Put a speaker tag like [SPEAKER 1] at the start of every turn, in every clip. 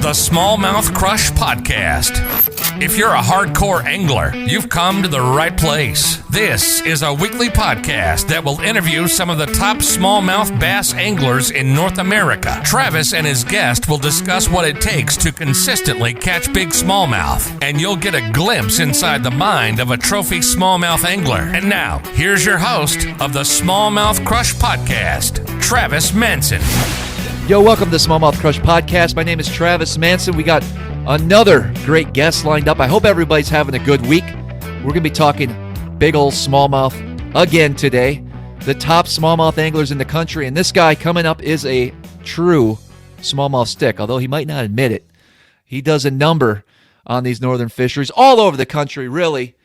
[SPEAKER 1] the SmallmouthCrush podcast. If you're a hardcore angler, you've come to the right place. This is a weekly podcast that will interview some of the top smallmouth bass anglers in North America. Travis and his guest will discuss what it takes to consistently catch big smallmouth, and you'll get a glimpse inside the mind of a trophy smallmouth angler. And now, here's your host of the SmallmouthCrush podcast, Travis Manson.
[SPEAKER 2] Yo, welcome to the SmallmouthCrush podcast. My name is Travis Manson. We got another great guest lined up. I hope everybody's having a good week. We're going to be talking big old smallmouth again today. The top smallmouth anglers in the country. And this guy coming up is a true smallmouth stick, although he might not admit it. He does a number on these northern fisheries all over the country, really.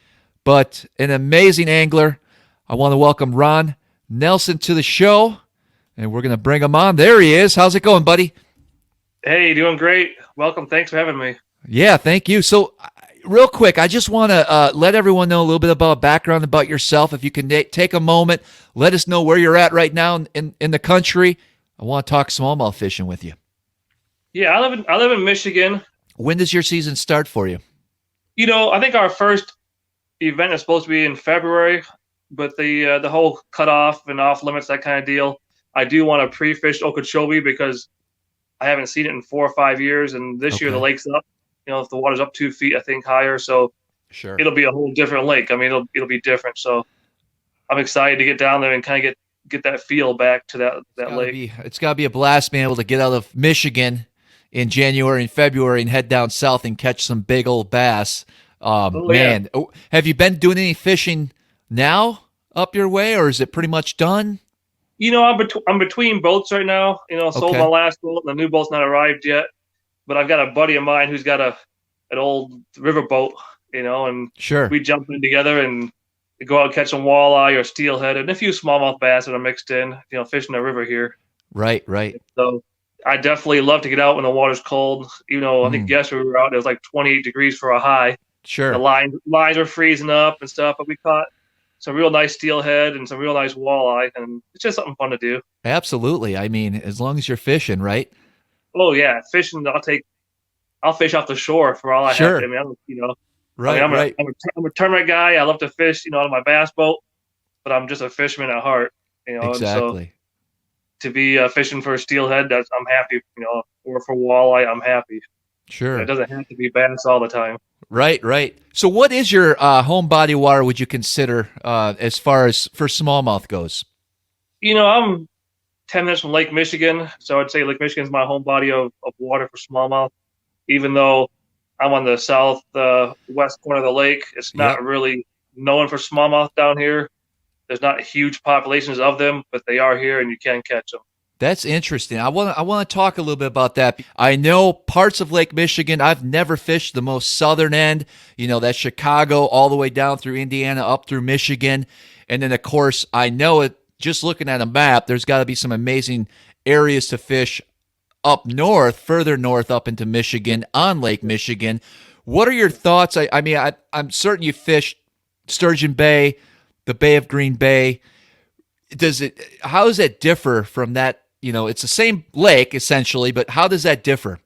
[SPEAKER 2] But an amazing angler. I want to welcome Ron Nelson to the show. And we're going to bring him on. There he is. How's it going, buddy?
[SPEAKER 3] Hey, doing great. Welcome. Thanks for having me.
[SPEAKER 2] Yeah, thank you. So, real quick, I just want to let everyone know a little bit about background about yourself. If you can take a moment, let us know where you're at right now in the country. I want to talk smallmouth fishing with you.
[SPEAKER 3] Yeah, I live in Michigan.
[SPEAKER 2] When does your season start for you?
[SPEAKER 3] You know, I think our first event is supposed to be in February, but the whole cutoff and off limits, that kind of deal. I do want to pre-fish Okeechobee because I haven't seen it in 4 or 5 years, and this year the lake's up. You know, if the water's up 2 feet, I think higher, so
[SPEAKER 2] sure,
[SPEAKER 3] it'll be a whole different lake. I mean, it'll be different. So I'm excited to get down there and kind of get that feel back to that lake.
[SPEAKER 2] It's got to be a blast being able to get out of Michigan in January and February and head down south and catch some big old bass. Man, yeah. Have you been doing any fishing now up your way, or is it pretty much done?
[SPEAKER 3] You know, I'm between boats right now. You know, sold my last boat, and the new boat's not arrived yet. But I've got a buddy of mine who's got an old river boat, you know, and
[SPEAKER 2] sure,
[SPEAKER 3] we jump in together and go out and catch some walleye or steelhead and a few smallmouth bass that are mixed in, you know, fishing the river here.
[SPEAKER 2] Right.
[SPEAKER 3] So I definitely love to get out when the water's cold. You know, I think yesterday we were out, it was like 28 degrees for a high.
[SPEAKER 2] Sure.
[SPEAKER 3] The lines are freezing up and stuff, but we caught some real nice steelhead and some real nice walleye, and it's just something fun to do. Absolutely.
[SPEAKER 2] I mean, as long as you're fishing, right?
[SPEAKER 3] Oh yeah, fishing. I'll fish off the shore for all I have. I mean,
[SPEAKER 2] right.
[SPEAKER 3] I'm a tournament guy. I love to fish, you know, on my bass boat, but I'm just a fisherman at heart, you know.
[SPEAKER 2] Exactly.
[SPEAKER 3] And so to be fishing for steelhead, I'm happy, you know, or for walleye, I'm happy.
[SPEAKER 2] Sure.
[SPEAKER 3] It doesn't have to be bass all the time.
[SPEAKER 2] Right. So what is your home body water would you consider as far as for smallmouth goes?
[SPEAKER 3] You know, I'm 10 minutes from Lake Michigan, so I'd say Lake Michigan is my home body of water for smallmouth. Even though I'm on the southwest corner of the lake, it's not really known for smallmouth down here. There's not huge populations of them, but they are here and you can catch them.
[SPEAKER 2] That's interesting. I want to talk a little bit about that. I know parts of Lake Michigan. I've never fished the most southern end. You know, that's Chicago all the way down through Indiana, up through Michigan. And then, of course, I know it just looking at a map, there's got to be some amazing areas to fish up north, further north up into Michigan, on Lake Michigan. What are your thoughts? I mean, I'm certain you fished Sturgeon Bay, the Bay of Green Bay. How does it differ from that? You know, it's the same lake essentially, but how does that differ?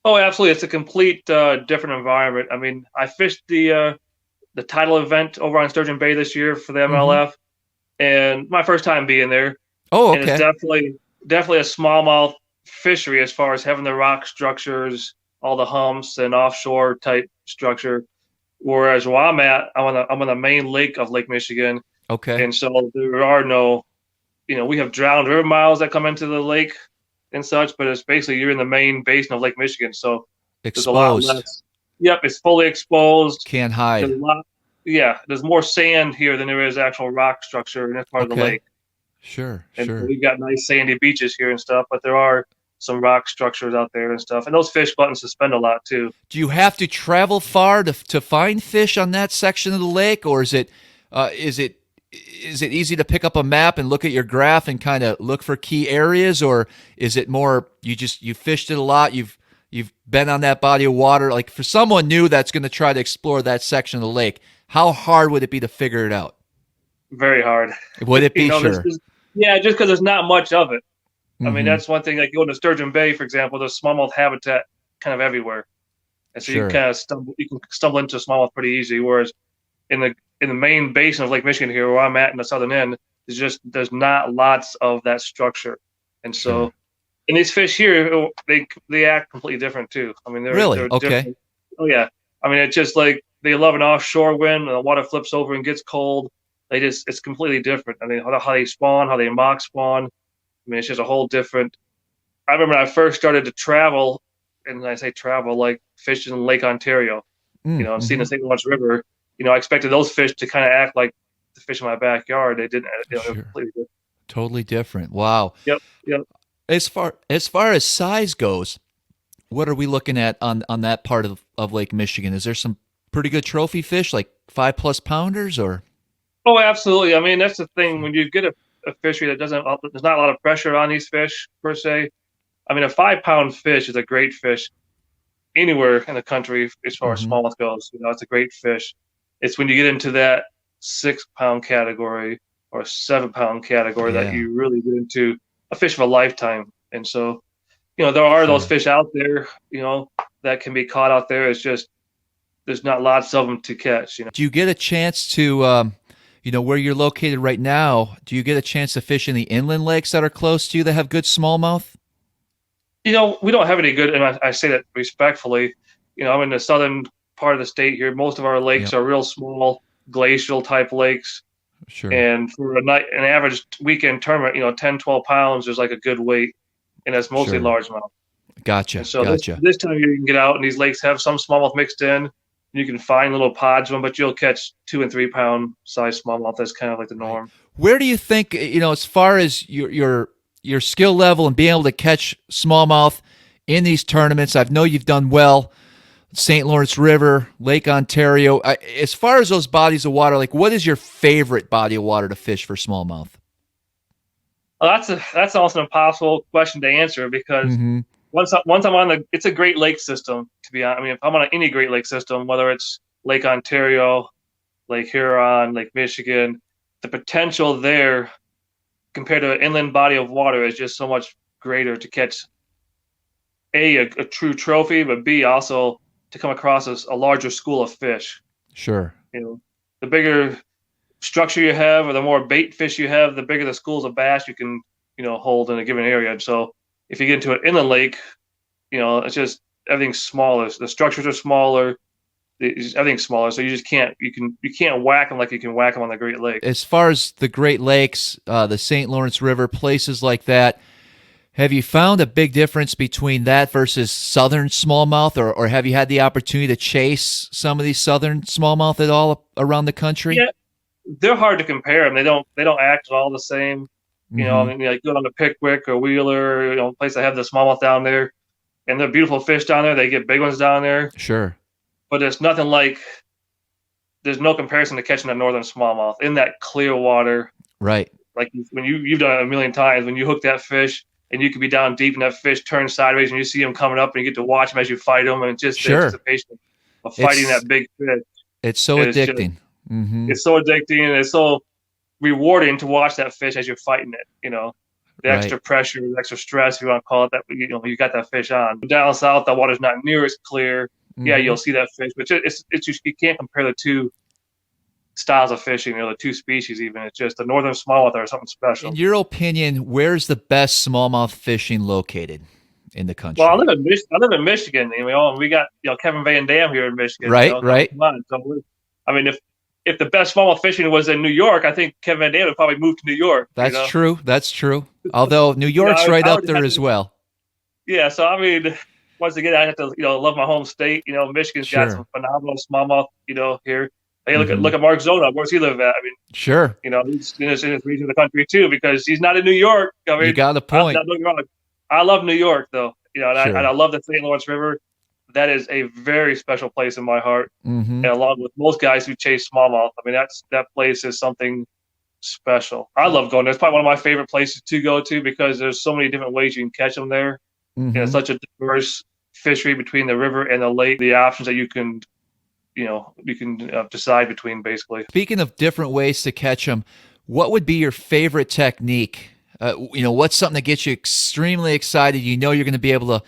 [SPEAKER 3] Oh, absolutely. It's a complete different environment. I mean, I fished the title event over on Sturgeon Bay this year for the MLF, and my first time being there.
[SPEAKER 2] Oh, okay.
[SPEAKER 3] And it's definitely a smallmouth fishery as far as having the rock structures, all the humps and offshore type structure. Whereas where I'm at, I'm on the main lake of Lake Michigan.
[SPEAKER 2] Okay.
[SPEAKER 3] And so there are no, you know, we have drowned river miles that come into the lake and such, but it's basically you're in the main basin of Lake Michigan. So
[SPEAKER 2] exposed.
[SPEAKER 3] There's a lot less. Yep, it's fully exposed.
[SPEAKER 2] Can't hide.
[SPEAKER 3] There's more sand here than there is actual rock structure in this part of the lake.
[SPEAKER 2] Sure.
[SPEAKER 3] We've got nice sandy beaches here and stuff, but there are some rock structures out there and stuff. And those fish go out and suspend a lot too.
[SPEAKER 2] Do you have to travel far to find fish on that section of the lake, or is it easy to pick up a map and look at your graph and kind of look for key areas, or is it more you fished it a lot, you've been on that body of water? Like for someone new that's going to try to explore that section of the lake, how hard would it be to figure it out?
[SPEAKER 3] Very hard.
[SPEAKER 2] Would it be? Sure.
[SPEAKER 3] Just because there's not much of it. I mean, that's one thing. Like going to Sturgeon Bay, for example, the smallmouth habitat kind of everywhere, and so
[SPEAKER 2] Sure.
[SPEAKER 3] you can stumble into smallmouth pretty easy. Whereas in the main basin of Lake Michigan here, where I'm at in the southern end, there's not lots of that structure, and
[SPEAKER 2] Sure.
[SPEAKER 3] so and these fish here, they act completely different too. I mean,
[SPEAKER 2] Really?
[SPEAKER 3] they're
[SPEAKER 2] Okay.
[SPEAKER 3] different. Oh yeah, I mean it's just like they love an offshore wind, and the water flips over and gets cold. It's completely different. I mean, how they spawn, how they mock spawn. I mean, it's just a whole different. I remember when I first started to travel, and I say travel, like fishing in Lake Ontario, and seeing the St. Lawrence River. I expected those fish to kind of act like the fish in my backyard. They didn't. They were
[SPEAKER 2] Sure.
[SPEAKER 3] completely different.
[SPEAKER 2] Totally different. Wow.
[SPEAKER 3] Yep. Yep.
[SPEAKER 2] As far as size goes, what are we looking at on that part of Lake Michigan? Is there some pretty good trophy fish, like 5+ pounders, or?
[SPEAKER 3] Oh, absolutely. I mean, that's the thing. When you get a fishery that there's not a lot of pressure on these fish per se. I mean, a 5-pound fish is a great fish anywhere in the country as far as smallmouth goes. It's a great fish. It's when you get into that 6-pound category or 7-pound category that you really get into a fish of a lifetime. And so, there are those fish out there, that can be caught out there. It's just there's not lots of them to catch.
[SPEAKER 2] Do you get a chance to, where you're located right now, do you get a chance to fish in the inland lakes that are close to you that have good smallmouth?
[SPEAKER 3] We don't have any good, and I say that respectfully. I'm in the southern part of the state here. Most of our lakes are real small, glacial type lakes.
[SPEAKER 2] Sure.
[SPEAKER 3] And for an average weekend tournament, 10, 12 pounds is like a good weight, and that's mostly largemouth.
[SPEAKER 2] Gotcha.
[SPEAKER 3] And so
[SPEAKER 2] Gotcha.
[SPEAKER 3] this time you can get out, and these lakes have some smallmouth mixed in. You can find little pods of them, but you'll catch 2 and 3 pound size smallmouth. That's kind of like the norm.
[SPEAKER 2] Where do you think, as far as your skill level and being able to catch smallmouth in these tournaments, I know you've done well, St. Lawrence River, Lake Ontario. As far as those bodies of water, like what is your favorite body of water to fish for smallmouth?
[SPEAKER 3] Well, that's almost an impossible question to answer because once I'm on it's a Great Lake system, to be honest. I mean, if I'm on any Great Lake system, whether it's Lake Ontario, Lake Huron, Lake Michigan, the potential there compared to an inland body of water is just so much greater to catch a true trophy, but B, also to come across a larger school of fish.
[SPEAKER 2] Sure.
[SPEAKER 3] The bigger structure you have or the more bait fish you have, the bigger the schools of bass you can, hold in a given area. And so if you get into an inland lake, it's just everything's smaller. The structures are smaller. Everything's smaller. So you can't whack them like you can whack them on the Great Lake.
[SPEAKER 2] As far as the Great Lakes, the St. Lawrence River, places like that, have you found a big difference between that versus southern smallmouth, or have you had the opportunity to chase some of these southern smallmouth at all around the country?
[SPEAKER 3] Yeah, they're hard to compare them. They don't act all the same. I mean, like go down to Pickwick or Wheeler, place that have the smallmouth down there, and they're beautiful fish down there. They get big ones down there.
[SPEAKER 2] Sure.
[SPEAKER 3] But it's nothing like. There's no comparison to catching a northern smallmouth in that clear water.
[SPEAKER 2] Right.
[SPEAKER 3] Like when you've done it a million times, when you hook that fish and you could be down deep and that fish turns sideways and you see him coming up and you get to watch him as you fight him, and just the anticipation of fighting that big fish.
[SPEAKER 2] It's so addicting.
[SPEAKER 3] It's so addicting, and it's so rewarding to watch that fish as you're fighting it. The extra pressure, the extra stress, if you want to call it that. You got that fish on. Down south, the water's not near as clear. Yeah, you'll see that fish, but it's just, you can't compare the two styles of fishing, the two species even. It's just the northern smallmouth are something special.
[SPEAKER 2] In your opinion, where's the best smallmouth fishing located in the country?
[SPEAKER 3] Well, I live in Michigan. We got Kevin Van Dam here in Michigan.
[SPEAKER 2] Right, right.
[SPEAKER 3] Come on. So I mean, if the best smallmouth fishing was in New York, I think Kevin Van Dam would probably move to New York.
[SPEAKER 2] That's true. That's true. Although New York's right up there as well.
[SPEAKER 3] Yeah. So I mean, once again, I have to love my home state. Michigan's got some phenomenal smallmouth. Here. Hey, look at Mark Zona. Where's he live at? I mean,
[SPEAKER 2] sure.
[SPEAKER 3] He's in his region of the country too, because he's not in New York. I mean,
[SPEAKER 2] you got a point.
[SPEAKER 3] I love New York though. And I love the St. Lawrence River. That is a very special place in my heart. And along with most guys who chase smallmouth, I mean, that place is something special. I love going there. It's probably one of my favorite places to go to because there's so many different ways you can catch them there. And it's such a diverse fishery between the river and the lake. The options that you can decide between, basically.
[SPEAKER 2] Speaking of different ways to catch them, what would be your favorite technique? What's something that gets you extremely excited? You're going to be able to,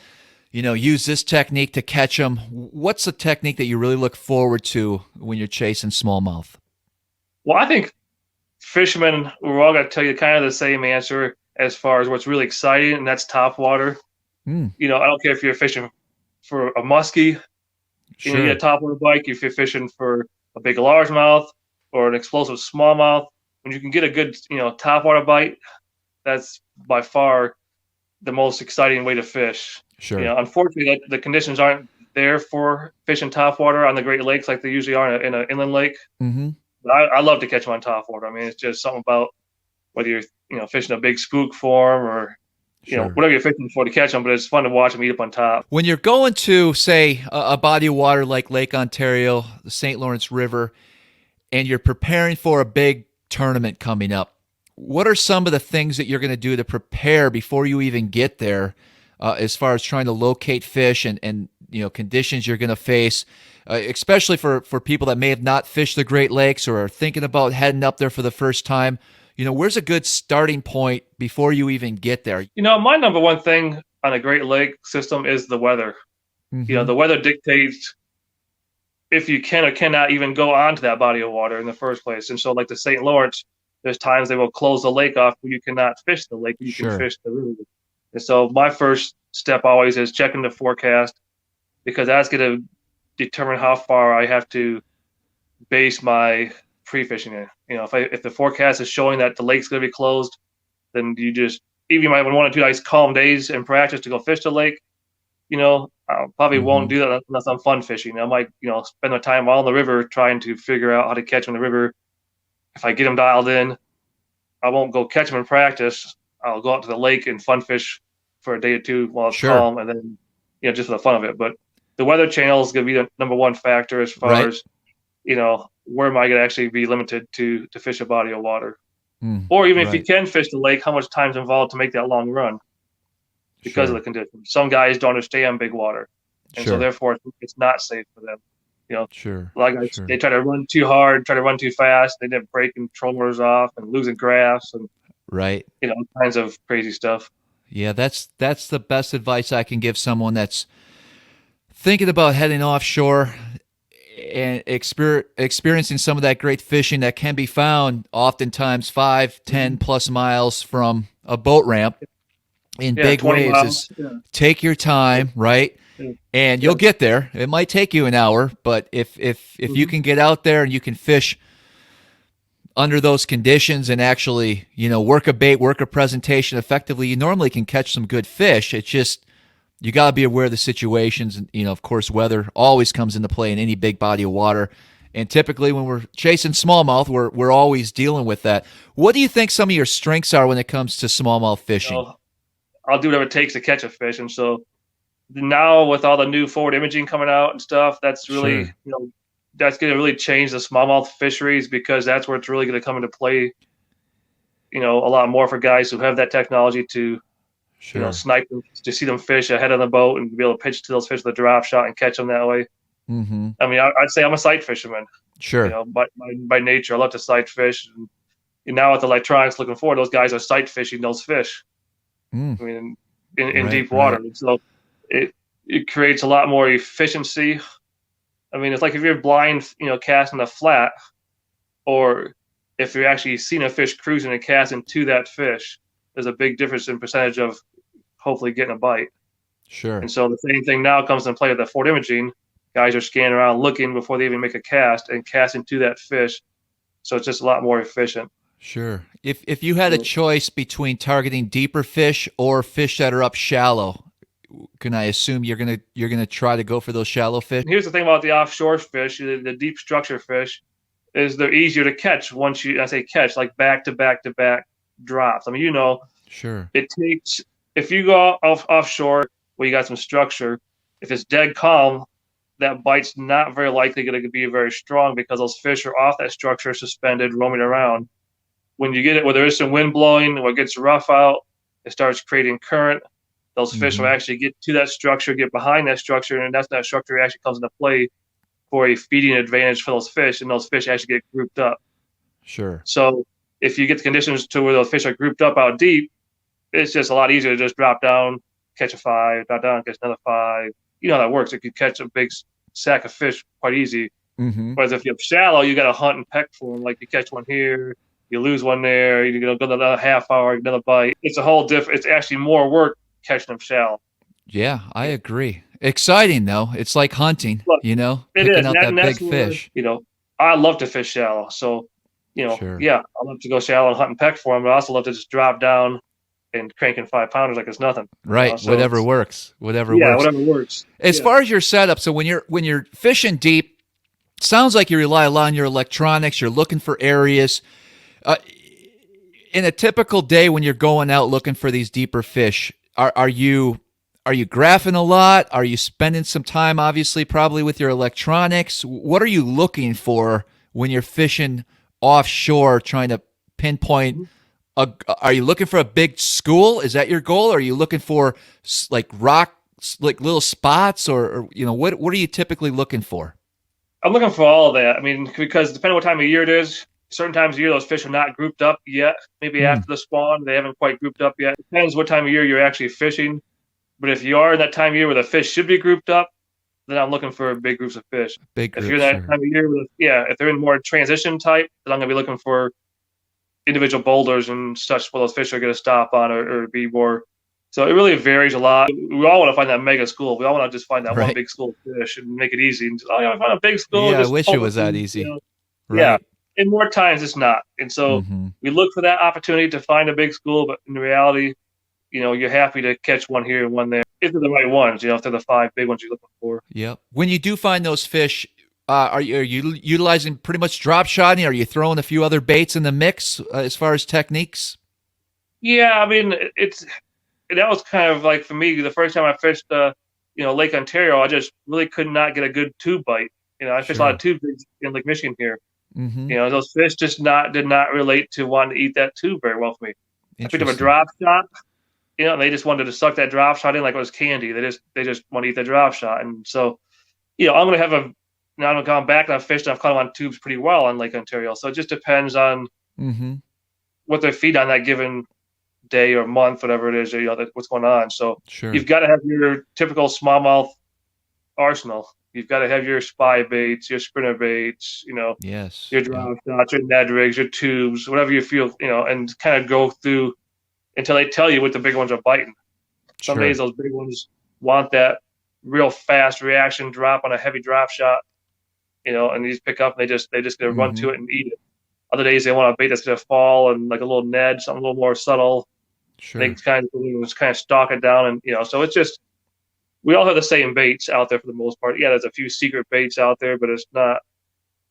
[SPEAKER 2] use this technique to catch them. What's the technique that you really look forward to when you're chasing smallmouth?
[SPEAKER 3] Well, I think fishermen, we're all going to tell you kind of the same answer as far as what's really exciting, and that's top water.
[SPEAKER 2] Mm.
[SPEAKER 3] I don't care if you're fishing for a muskie,
[SPEAKER 2] Sure.
[SPEAKER 3] you get a top water bite, if you're fishing for a big largemouth or an explosive smallmouth. When you can get a good, top water bite, that's by far the most exciting way to fish.
[SPEAKER 2] Sure.
[SPEAKER 3] Unfortunately, the conditions aren't there for fishing top water on the Great Lakes like they usually are in an inland lake.
[SPEAKER 2] Mm-hmm.
[SPEAKER 3] But I love to catch them on top water. I mean, it's just something about whether you're fishing a big spook form or whatever you're fishing for to catch them, but it's fun to watch them eat up on top.
[SPEAKER 2] When you're going to, say, a body of water like Lake Ontario, the St. Lawrence River, and you're preparing for a big tournament coming up, what are some of the things that you're going to do to prepare before you even get there, as far as trying to locate fish and conditions you're going to face, especially for people that may have not fished the Great Lakes or are thinking about heading up there for the first time? Where's a good starting point before you even get there?
[SPEAKER 3] My number one thing on a Great Lake system is the weather.
[SPEAKER 2] Mm-hmm.
[SPEAKER 3] The weather dictates if you can or cannot even go onto that body of water in the first place. And so like the St. Lawrence, there's times they will close the lake off where you cannot fish the lake, but you can fish the river. And so my first step always is checking the forecast, because that's going to determine how far I have to base my pre-fishing in. If the forecast is showing that the lake's going to be closed, then you might want to do nice calm days in practice to go fish the lake. I probably won't do that unless I'm fun fishing. I might, spend my time all in the river trying to figure out how to catch them in the river. If I get them dialed in, I won't go catch them in practice. I'll go out to the lake and fun fish for a day or two while it's calm, and then, just for the fun of it. But the weather channel is going to be the number one factor as far as, where am I going to actually be limited to fish a body of water? Or even if you can fish the lake, how much time is involved to make that long run because of the conditions. Some guys don't understand big water, and so therefore it's not safe for them. A lot of guys, they try to run too hard, try to run too fast. They end up breaking trollers off and losing graphs and kinds of crazy stuff.
[SPEAKER 2] Yeah, that's the best advice I can give someone that's thinking about heading offshore and experiencing some of that great fishing that can be found oftentimes 5-10 plus miles from a boat ramp in big waves. Take your time, right? And you'll get there. It might take you an hour, but if you can get out there and you can fish under those conditions and actually, work a bait, work a presentation effectively, you normally can catch some good fish. It's just, you got to be aware of the situations. And, of course, weather always comes into play in any big body of water. And typically when we're chasing smallmouth, we're always dealing with that. What do you think some of your strengths are when it comes to smallmouth fishing?
[SPEAKER 3] I'll do whatever it takes to catch a fish. And so now with all the new forward imaging coming out and stuff, that's really, that's going to really change the smallmouth fisheries, because that's where it's really going to come into play, a lot more for guys who have that technology to, snipe them, to see them fish ahead of the boat and be able to pitch to those fish with a drop shot and catch them that way.
[SPEAKER 2] Mm-hmm.
[SPEAKER 3] I mean, I'd say I'm a sight fisherman.
[SPEAKER 2] Sure.
[SPEAKER 3] By nature, I love to sight fish. And now with the electronics looking forward, those guys are sight fishing those fish. I mean, in deep water. And so it creates a lot more efficiency. I mean, it's like if you're blind, casting a flat, or if you're actually seeing a fish cruising and casting to that fish, there's a big difference in percentage of hopefully getting a bite.
[SPEAKER 2] Sure.
[SPEAKER 3] And so the same thing now comes into play with the forward imaging. Guys are scanning around looking before they even make a cast and casting to that fish. So it's just a lot more efficient.
[SPEAKER 2] Sure. If you had a choice between targeting deeper fish or fish that are up shallow, can I assume you're gonna try to go for those shallow fish?
[SPEAKER 3] Here's the thing about the offshore fish, the deep structure fish, is they're easier to catch once I say catch, like back to back to back drops. I mean,
[SPEAKER 2] sure.
[SPEAKER 3] It takes, if you go offshore where you got some structure, if it's dead calm, that bite's not very likely going to be very strong, because those fish are off that structure, suspended, roaming around. When you get it where there is some wind blowing, where it gets rough out, it starts creating current. Those fish will actually get to that structure, get behind that structure, and that's that structure actually comes into play for a feeding advantage for those fish, and those fish actually get grouped up.
[SPEAKER 2] Sure.
[SPEAKER 3] So if you get the conditions to where those fish are grouped up out deep, it's just a lot easier to just drop down, catch a 5, drop down, catch another 5. You know how that works. It could catch a big sack of fish quite easy.
[SPEAKER 2] Mm-hmm.
[SPEAKER 3] Whereas if you're shallow, you got to hunt and peck for them. Like you catch one here, you lose one there, you go another half hour, another bite. It's a whole different. It's actually more work catching them shallow.
[SPEAKER 2] Yeah, I agree. Exciting though. It's like hunting,
[SPEAKER 3] Look, it
[SPEAKER 2] picking
[SPEAKER 3] is,
[SPEAKER 2] out that
[SPEAKER 3] that's
[SPEAKER 2] big
[SPEAKER 3] where,
[SPEAKER 2] fish.
[SPEAKER 3] I love to fish shallow. So,
[SPEAKER 2] Sure.
[SPEAKER 3] yeah, I love to go shallow and hunt and peck for them, but I also love to just drop down and cranking 5-pounders like it's nothing.
[SPEAKER 2] Right.
[SPEAKER 3] So
[SPEAKER 2] whatever works. Whatever
[SPEAKER 3] yeah,
[SPEAKER 2] works.
[SPEAKER 3] whatever works.
[SPEAKER 2] As far as your setup, so when you're fishing deep, sounds like you rely a lot on your electronics. You're looking for areas. In a typical day when you're going out looking for these deeper fish, are you graphing a lot? Are you spending some time, obviously, probably with your electronics? What are you looking for when you're fishing offshore, trying to pinpoint? Are you looking for a big school? Is that your goal? Or are you looking for like rocks, like little spots, or what are you typically looking for?
[SPEAKER 3] I'm looking for all of that. I mean, because depending what time of year it is, certain times of year those fish are not grouped up yet. Maybe after the spawn, they haven't quite grouped up yet. Depends what time of year you're actually fishing. But if you are in that time of year where the fish should be grouped up, then I'm looking for big groups of fish.
[SPEAKER 2] Big
[SPEAKER 3] If
[SPEAKER 2] groups,
[SPEAKER 3] you're in that
[SPEAKER 2] sure.
[SPEAKER 3] time of year, if they're in more transition type, then I'm going to be looking for individual boulders and such where those fish are going to stop on or be more. So it really varies a lot. We all want to find that mega school. We all want to just find that one
[SPEAKER 2] Right.
[SPEAKER 3] big school of fish and make it easy. And just, I find a big school.
[SPEAKER 2] Yeah, I
[SPEAKER 3] just
[SPEAKER 2] wish
[SPEAKER 3] pull
[SPEAKER 2] it was that
[SPEAKER 3] in,
[SPEAKER 2] easy.
[SPEAKER 3] Yeah.
[SPEAKER 2] Right.
[SPEAKER 3] And more times it's not. And so we look for that opportunity to find a big school, but in reality, you're happy to catch one here and one there. If they're the right ones, if they're the 5 big ones you're looking for.
[SPEAKER 2] Yep. When you do find those fish, are you utilizing pretty much drop shotting? Are you throwing a few other baits in the mix as far as techniques?
[SPEAKER 3] Yeah, I mean, that was kind of like for me the first time I fished, Lake Ontario. I just really could not get a good tube bite. I fished a lot of tube baits in Lake Michigan here. Those fish just did not relate to wanting to eat that tube very well for me. I picked up a drop shot, and they just wanted to suck that drop shot in like it was candy. They just want to eat the drop shot, and so I'm gonna have now I've gone back and I've fished and I've caught them on tubes pretty well on Lake Ontario. So it just depends on what they feed on that given day or month, whatever it is, what's going on. So you've got to have your typical smallmouth arsenal. You've got to have your spy baits, your spinner baits,
[SPEAKER 2] yes,
[SPEAKER 3] your drop shots, your Ned rigs, your tubes, whatever you feel, and kind of go through until they tell you what the big ones are biting. Some days those big ones want that real fast reaction drop on a heavy drop shot, and you just pick up and they just gonna run to it and eat it. Other days they want a bait that's gonna fall and like a little Ned, something a little more subtle. They kind of stalk it down, and so it's just we all have the same baits out there for the most part. Yeah, there's a few secret baits out there, but it's not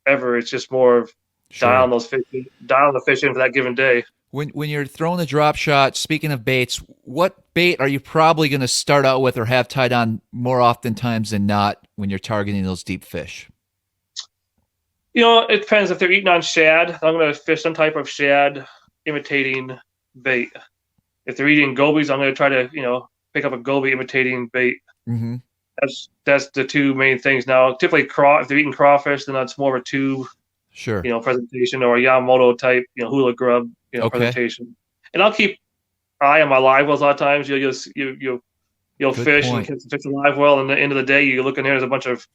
[SPEAKER 3] ever. It's just more of dialing the fish in for that given day.
[SPEAKER 2] When you're throwing the drop shot, speaking of baits, what bait are you probably going to start out with or have tied on more oftentimes than not when you're targeting those deep fish?
[SPEAKER 3] It depends. If they're eating on shad, I'm going to fish some type of shad imitating bait. If they're eating gobies, I'm going to try to, pick up a goby imitating bait. That's the two main things. Now, typically, if they're eating crawfish, then that's more of a tube, presentation, or a Yamamoto type, hula grub, presentation. And I'll keep eye on my live wells a lot of times. You'll fish and catch a live well, and at the end of the day, you look in there, there's a bunch of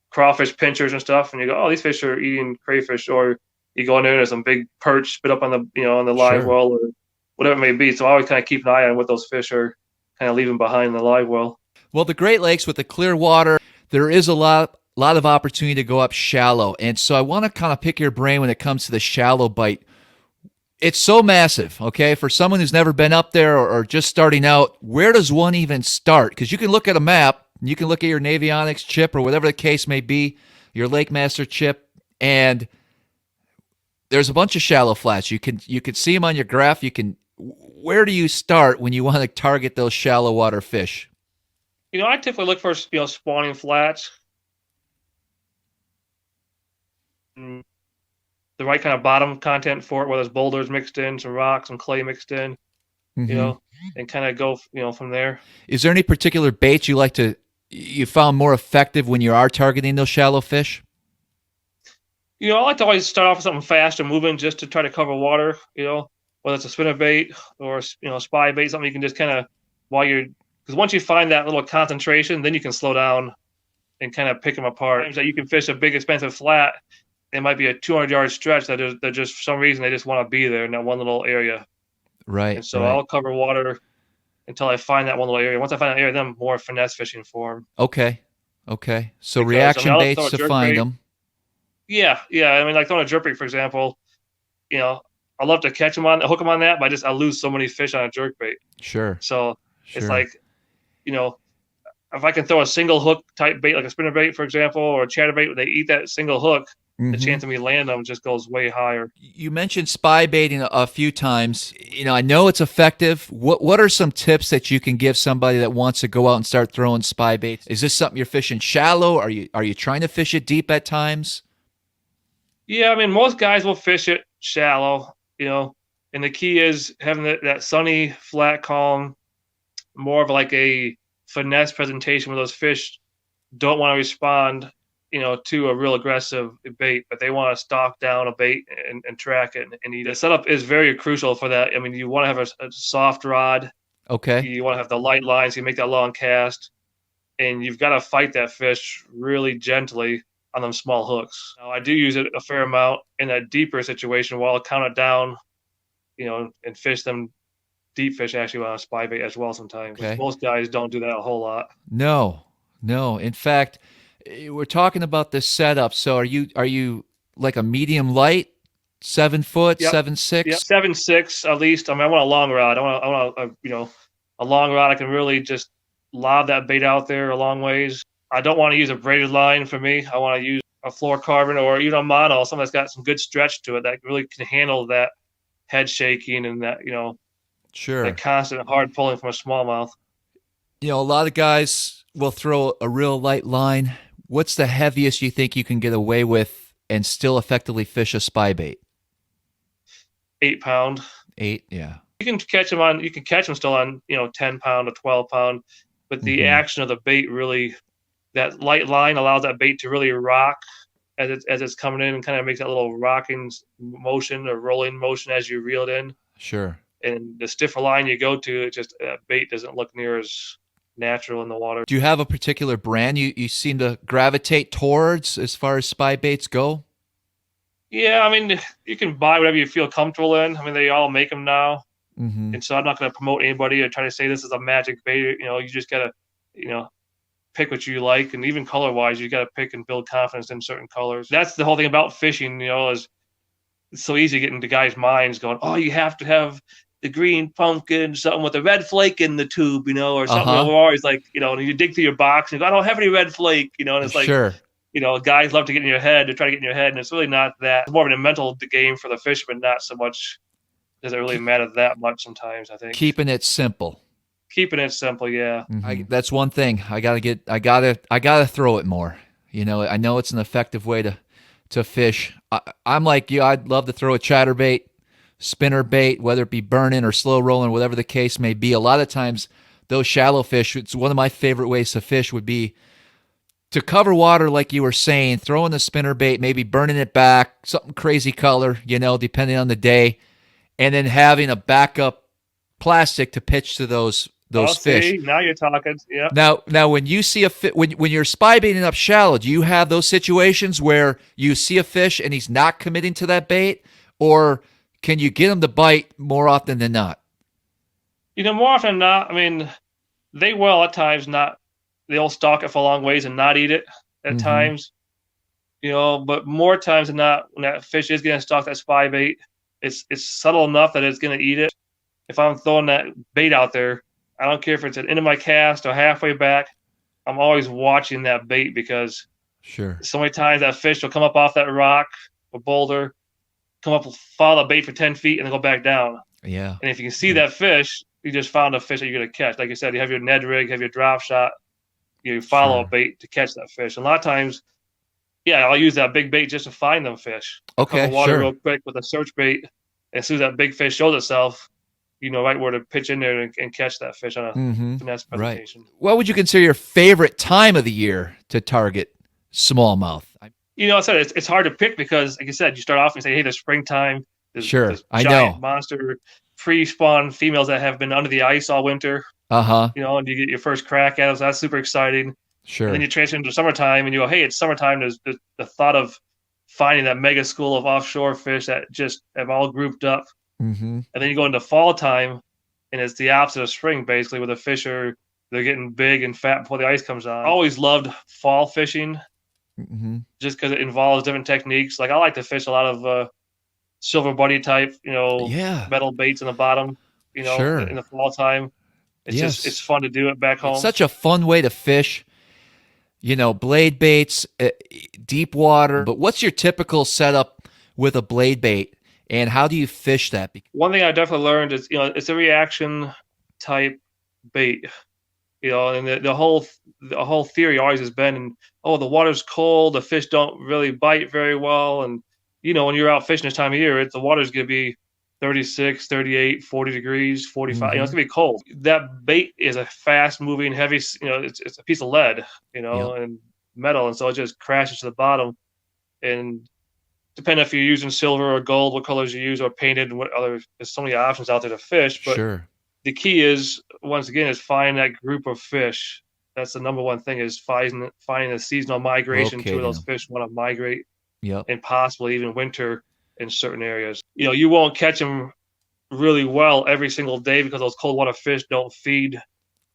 [SPEAKER 3] crawfish pinchers and stuff, and you go, oh, these fish are eating crayfish, or you go in there and there's some big perch spit up on the live well, or whatever it may be. So I always kind of keep an eye on what those fish are kind of leaving behind the live well.
[SPEAKER 2] Well, the Great Lakes with the clear water, there is a lot of opportunity to go up shallow. And so I want to kind of pick your brain when it comes to the shallow bite. It's so massive, okay? For someone who's never been up there or just starting out, where does one even start? Because you can look at a map, you can look at your Navionics chip or whatever the case may be, your Lake Master chip, and there's a bunch of shallow flats. You can see them on your graph. Where do you start when you want to target those shallow water fish?
[SPEAKER 3] I typically look for spawning flats, the right kind of bottom content for it, where there's boulders mixed in, some rocks, some clay mixed in, and kind of go from there.
[SPEAKER 2] Is there any particular baits you found more effective when you are targeting those shallow fish?
[SPEAKER 3] I like to always start off with something fast and moving just to try to cover water. Whether it's a spinner bait or spy bait, something you can just kind of while you're Because once you find that little concentration, then you can slow down and kind of pick them apart. That you can fish a big, expensive flat. It might be a 200-yard stretch that they're just for some reason they just want to be there in that one little area.
[SPEAKER 2] Right.
[SPEAKER 3] And so
[SPEAKER 2] right.
[SPEAKER 3] I'll cover water until I find that one little area. Once I find that area, then I'm more finesse fishing for them.
[SPEAKER 2] Okay. So
[SPEAKER 3] Because,
[SPEAKER 2] reaction
[SPEAKER 3] I'll throw
[SPEAKER 2] baits
[SPEAKER 3] a
[SPEAKER 2] to
[SPEAKER 3] jerk
[SPEAKER 2] find
[SPEAKER 3] bait.
[SPEAKER 2] them.
[SPEAKER 3] Yeah. I mean, like throwing a jerk bait, for example. I love to catch them hook them on that, but I lose so many fish on a jerk bait.
[SPEAKER 2] Sure.
[SPEAKER 3] So it's like, if I can throw a single hook type bait, like a spinner bait, for example, or a chatterbait, they eat that single hook, the chance of me landing them just goes way higher.
[SPEAKER 2] You mentioned spy baiting a few times. I know it's effective. What are some tips that you can give somebody that wants to go out and start throwing spy baits? Is this something you're fishing shallow? Are you trying to fish it deep at times?
[SPEAKER 3] Yeah, I mean, most guys will fish it shallow, and the key is having that sunny, flat, calm, more of like a finesse presentation where those fish don't want to respond, to a real aggressive bait, but they want to stalk down a bait and track it and eat it. The setup is very crucial for that. I mean, you want to have a soft rod.
[SPEAKER 2] Okay.
[SPEAKER 3] You want to have the light line so you make that long cast, and you've got to fight that fish really gently on them small hooks. Now, I do use it a fair amount in a deeper situation where I'll count it down, and fish them deep fish actually on a spy bait as well sometimes.
[SPEAKER 2] Okay.
[SPEAKER 3] Most guys don't do that a whole lot.
[SPEAKER 2] No. In fact, we're talking about this setup. So are you like a medium light, 7 foot,
[SPEAKER 3] Yep.
[SPEAKER 2] 7'6"?
[SPEAKER 3] Yep. 7'6" at least. I mean, I want a long rod. I want a long rod. I can really just lob that bait out there a long ways. I don't want to use a braided line for me. I want to use a fluorocarbon or even a mono, something that's got some good stretch to it that really can handle that head shaking and that,
[SPEAKER 2] Sure.
[SPEAKER 3] that constant hard pulling from a smallmouth.
[SPEAKER 2] A lot of guys will throw a real light line. What's the heaviest you think you can get away with and still effectively fish a spy bait?
[SPEAKER 3] 8 pound.
[SPEAKER 2] 8, yeah.
[SPEAKER 3] You can catch them still on, 10 pound or 12 pound, but the action of the bait really, that light line allows that bait to really rock as it's coming in and kind of makes that little rocking motion or rolling motion as you reel it in.
[SPEAKER 2] Sure.
[SPEAKER 3] And the stiffer line you go to, it just bait doesn't look near as natural in the water.
[SPEAKER 2] Do you have a particular brand you seem to gravitate towards as far as spy baits go?
[SPEAKER 3] Yeah, I mean, you can buy whatever you feel comfortable in. I mean, they all make them now. And so I'm not going to promote anybody or try to say this is a magic bait. You just got to, pick what you like. And even color-wise, you got to pick and build confidence in certain colors. That's the whole thing about fishing, is it's so easy to get into guys' minds going, oh, you have to have the green pumpkin, something with a red flake in the tube, or something. We're always like, and you dig through your box and you go, I don't have any red flake, and it's like,
[SPEAKER 2] sure.
[SPEAKER 3] Guys love to get in your head, to try to get in your head, and it's really not that. It's more of a mental game for the fisherman, not so much does it really matter that much sometimes, I think.
[SPEAKER 2] Keeping it simple.
[SPEAKER 3] Keeping it simple, yeah.
[SPEAKER 2] That's one thing. I gotta throw it more. I know it's an effective way to fish. I'm like you. I'd love to throw a chatterbait, spinner bait, whether it be burning or slow rolling, whatever the case may be. A lot of times, those shallow fish, it's one of my favorite ways to fish would be to cover water, like you were saying, throwing the spinner bait, maybe burning it back, something crazy color, depending on the day, and then having a backup plastic to pitch to those fish.
[SPEAKER 3] See, now you're talking. Yeah.
[SPEAKER 2] Now, when you see when you're spy baiting up shallow, do you have those situations where you see a fish and he's not committing to that bait, or can you get him to bite more often than not?
[SPEAKER 3] More often than not. I mean, they will at times not. They'll stalk it for a long ways and not eat it at times. But more times than not, when that fish is going to stalk that spy bait, it's subtle enough that it's going to eat it. If I'm throwing that bait out there, I don't care if it's at the end of my cast or halfway back, I'm always watching that bait because so many times that fish will come up off that rock or boulder, come up, follow the bait for 10 feet, and then go back down.
[SPEAKER 2] Yeah.
[SPEAKER 3] And if you can see that fish, you just found a fish that you're going to catch. Like you said, you have your Ned rig, have your drop shot, you follow a bait to catch that fish. And a lot of times, I'll use that big bait just to find them fish.
[SPEAKER 2] Okay,
[SPEAKER 3] Cover water real quick with a search bait. As soon as that big fish shows itself, right where to pitch in there and catch that fish on a finesse presentation.
[SPEAKER 2] Right. What would you consider your favorite time of the year to target smallmouth?
[SPEAKER 3] I said it's hard to pick because, like you said, you start off and say, hey, there's springtime. There's
[SPEAKER 2] I know.
[SPEAKER 3] Monster pre-spawn females that have been under the ice all winter.
[SPEAKER 2] Uh-huh.
[SPEAKER 3] and you get your first crack at it. So that's super exciting. And then
[SPEAKER 2] Sure.
[SPEAKER 3] you transition into summertime and you go, hey, it's summertime. There's the thought of finding that mega school of offshore fish that just have all grouped up.
[SPEAKER 2] Mm-hmm.
[SPEAKER 3] And then you go into fall time and it's the opposite of spring, basically, where the fish they're getting big and fat before the ice comes on. I always loved fall fishing
[SPEAKER 2] Mm-hmm.
[SPEAKER 3] just because it involves different techniques. Like I like to fish a lot of silver buddy type,
[SPEAKER 2] Yeah.
[SPEAKER 3] metal baits in the bottom, in
[SPEAKER 2] Sure.
[SPEAKER 3] the fall time. It's
[SPEAKER 2] Yes.
[SPEAKER 3] fun to do it back
[SPEAKER 2] It's
[SPEAKER 3] home.
[SPEAKER 2] such a fun way to fish. Blade baits, deep water. But what's your typical setup with a blade bait, and how do you fish that?
[SPEAKER 3] One thing I definitely learned is, it's a reaction type bait, and the whole theory always has been, oh, the water's cold, the fish don't really bite very well. And, when you're out fishing this time of year, the water's going to be 36, 38, 40 degrees, 45, it's
[SPEAKER 2] Mm-hmm.
[SPEAKER 3] going to be cold. That bait is a fast moving, heavy, it's a piece of lead,
[SPEAKER 2] Yep.
[SPEAKER 3] and metal. And so it just crashes to the bottom. And depending if you're using silver or gold, what colors you use, or painted, and there's so many options out there to fish. But
[SPEAKER 2] Sure.
[SPEAKER 3] the key is, once again, is find that group of fish. That's the number one thing, is finding a seasonal migration to where
[SPEAKER 2] Locating
[SPEAKER 3] those
[SPEAKER 2] them.
[SPEAKER 3] fish want to migrate,
[SPEAKER 2] Yep.
[SPEAKER 3] and possibly even winter in certain areas. You won't catch them really well every single day because those cold water fish don't feed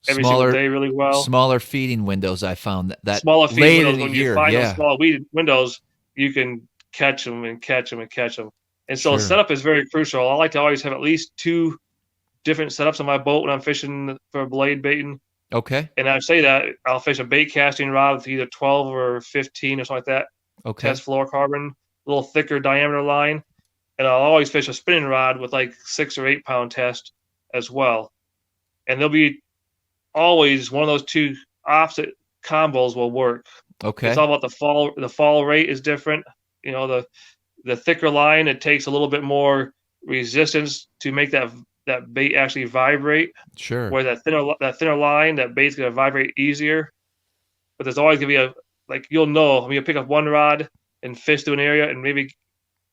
[SPEAKER 3] every single
[SPEAKER 2] Smaller,
[SPEAKER 3] day really well.
[SPEAKER 2] smaller feeding windows. I found that
[SPEAKER 3] Smaller feed
[SPEAKER 2] late in
[SPEAKER 3] windows,
[SPEAKER 2] the
[SPEAKER 3] when you
[SPEAKER 2] year.
[SPEAKER 3] find those
[SPEAKER 2] Yeah.
[SPEAKER 3] small weed windows, you can catch them and catch them and catch them. And so
[SPEAKER 2] Sure.
[SPEAKER 3] setup is very crucial. I like to always have at least two different setups on my boat when I'm fishing for blade baiting.
[SPEAKER 2] Okay.
[SPEAKER 3] And I say that I'll fish a bait casting rod with either 12 or 15 or something like that,
[SPEAKER 2] Okay.
[SPEAKER 3] test fluorocarbon, a little thicker diameter line. And I'll always fish a spinning rod with like 6 or 8 pound test as well. And there'll be always one of those two opposite combos will work.
[SPEAKER 2] Okay.
[SPEAKER 3] It's all about the fall rate is different. The thicker line, it takes a little bit more resistance to make that bait actually vibrate.
[SPEAKER 2] Sure.
[SPEAKER 3] Where that thinner line, that bait's gonna vibrate easier. But there's always gonna be you'll pick up one rod and fish through an area and maybe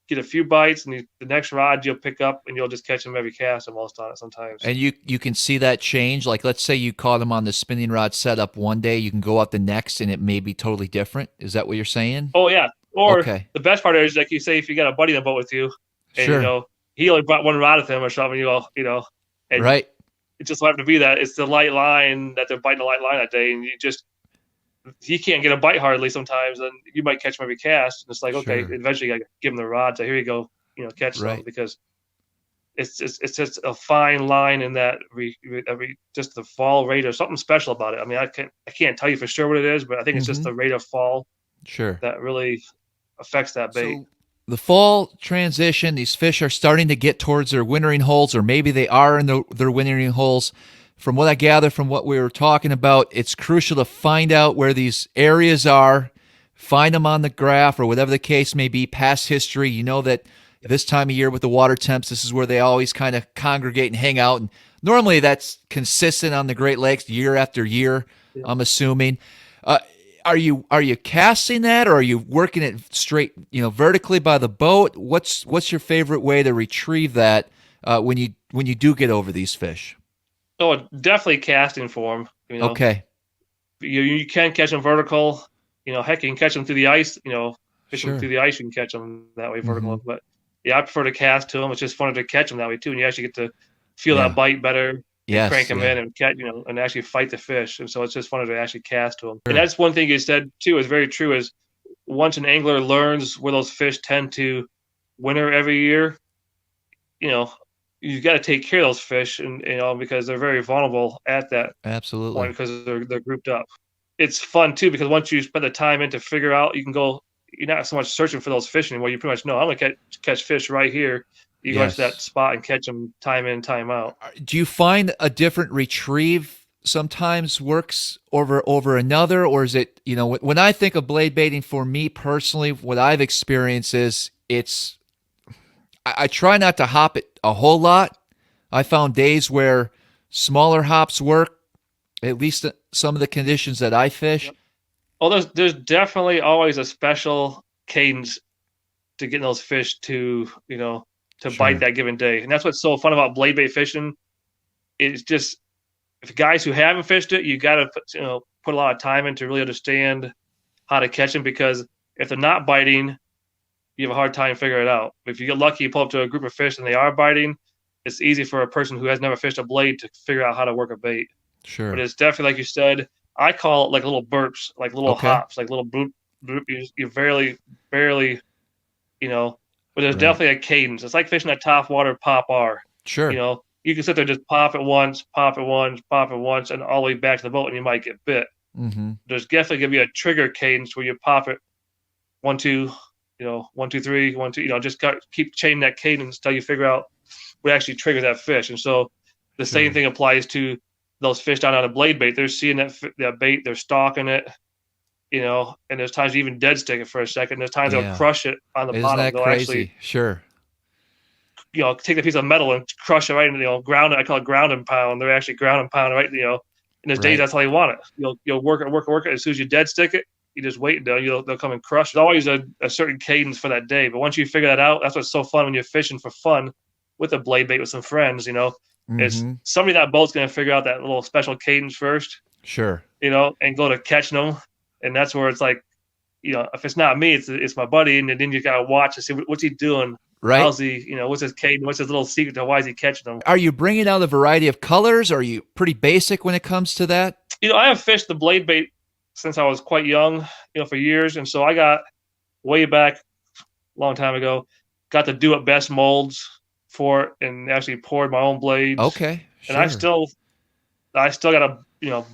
[SPEAKER 3] get a few bites, and the next rod you'll pick up and you'll just catch them every cast almost on it sometimes.
[SPEAKER 2] And you can see that change. Like, let's say you caught them on the spinning rod setup one day, you can go out the next and it may be totally different. Is that what you're saying?
[SPEAKER 3] Oh yeah. Or
[SPEAKER 2] Okay.
[SPEAKER 3] the best part is, like you say, if you got a buddy on the boat with you, and
[SPEAKER 2] Sure.
[SPEAKER 3] he only brought one rod with him or something, and
[SPEAKER 2] Right.
[SPEAKER 3] it just happened to be that it's the light line that they're biting the light line that day, and he can't get a bite hardly sometimes, and you might catch him every cast. And it's like, okay,
[SPEAKER 2] Sure.
[SPEAKER 3] eventually you got to give him the rod. So here you go, catch
[SPEAKER 2] Right.
[SPEAKER 3] some, because it's just a fine line in that just the fall rate or something special about it. I mean, I can't tell you for sure what it is, but I think it's just the rate of fall
[SPEAKER 2] Sure.
[SPEAKER 3] that really affects that bait.
[SPEAKER 2] So the fall transition, these fish are starting to get towards their wintering holes, or maybe they are in their wintering holes. From what I gather from what we were talking about, it's crucial to find out where these areas are, find them on the graph or whatever the case may be, past history. You know that this time of year with the water temps, this is where they always kind of congregate and hang out. And normally that's consistent on the Great Lakes year after year,
[SPEAKER 3] Yeah.
[SPEAKER 2] I'm assuming. Are you casting that, or are you working it straight, vertically by the boat? What's your favorite way to retrieve that when you do get over these fish?
[SPEAKER 3] Oh, definitely casting for them.
[SPEAKER 2] Okay.
[SPEAKER 3] You can catch them vertical. Heck, you can catch them through the ice. Fish them
[SPEAKER 2] Sure.
[SPEAKER 3] through the ice. You can catch them that way vertical.
[SPEAKER 2] Mhm.
[SPEAKER 3] But yeah, I prefer to cast to them. It's just funner to catch them that way too, and you actually get to feel
[SPEAKER 2] Yeah.
[SPEAKER 3] that bite better.
[SPEAKER 2] Yes.
[SPEAKER 3] Crank them
[SPEAKER 2] Yeah.
[SPEAKER 3] in and catch, and actually fight the fish. And so it's just funner to actually cast to them.
[SPEAKER 2] Sure.
[SPEAKER 3] And that's one thing you said too, is very true, is once an angler learns where those fish tend to winter every year, you got to take care of those fish, and because they're very vulnerable at that
[SPEAKER 2] Absolutely.
[SPEAKER 3] point because they're grouped up. It's fun too, because once you spend the time in to figure out, you can go. You're not so much searching for those fish anymore. You pretty much know, I'm gonna catch fish right here. You go to that
[SPEAKER 2] Yes.
[SPEAKER 3] spot and catch them time in, time out.
[SPEAKER 2] Do you find a different retrieve sometimes works over another, or is it, when I think of blade baiting, for me personally, what I've experienced is I try not to hop it a whole lot. I found days where smaller hops work, at least some of the conditions that I fish.
[SPEAKER 3] Yep. Oh, there's definitely always a special cadence to getting those fish to
[SPEAKER 2] Sure.
[SPEAKER 3] bite that given day, and that's what's so fun about blade bait fishing. It's just if guys who haven't fished it, you got to put a lot of time in to really understand how to catch them, because if they're not biting, you have a hard time figuring it out. If you get lucky, you pull up to a group of fish and they are biting, it's easy for a person who has never fished a blade to figure out how to work a bait.
[SPEAKER 2] Sure.
[SPEAKER 3] But it's definitely, like you said, I call it like little burps, like little hops, like little bloop, bloop. You barely, but there's definitely a cadence. It's like fishing a top water pop R.
[SPEAKER 2] Sure.
[SPEAKER 3] You can sit there, just pop it once, and all the way back to the boat, and you might get bit.
[SPEAKER 2] Mm-hmm.
[SPEAKER 3] There's definitely going to be a trigger cadence where you pop it 1, 2, 1, 2, 3, 1, 2, just keep chaining that cadence until you figure out what actually triggers that fish. And so the same thing applies to those fish down on a blade bait. They're seeing that bait, they're stalking it, and there's times you even dead stick it for a second. There's times they'll crush it on the bottom.
[SPEAKER 2] Isn't that
[SPEAKER 3] they'll
[SPEAKER 2] crazy? Sure.
[SPEAKER 3] Take the piece of metal and crush it right into, ground it. I call it ground and pound. They're actually ground and pound, right? In those days, that's how you want it. You'll work it. As soon as you dead stick it, you just wait until they'll come and crush. There's always a certain cadence for that day. But once you figure that out, that's what's so fun when you're fishing for fun with a blade bait with some friends, It's somebody that boat's going to figure out that little special cadence first.
[SPEAKER 2] Sure.
[SPEAKER 3] And go to catching them. And that's where it's like, if it's not me, it's my buddy. And then you got to watch and see what's he doing.
[SPEAKER 2] Right.
[SPEAKER 3] How's he, what's his cadence? What's his little secret to why is he catching them?
[SPEAKER 2] Are you bringing out a variety of colors? Or are you pretty basic when it comes to that?
[SPEAKER 3] I have fished the blade bait since I was quite young, for years. And so I got way back a long time ago, got to do it best molds for it and actually poured my own blades.
[SPEAKER 2] Okay. Sure.
[SPEAKER 3] And I still got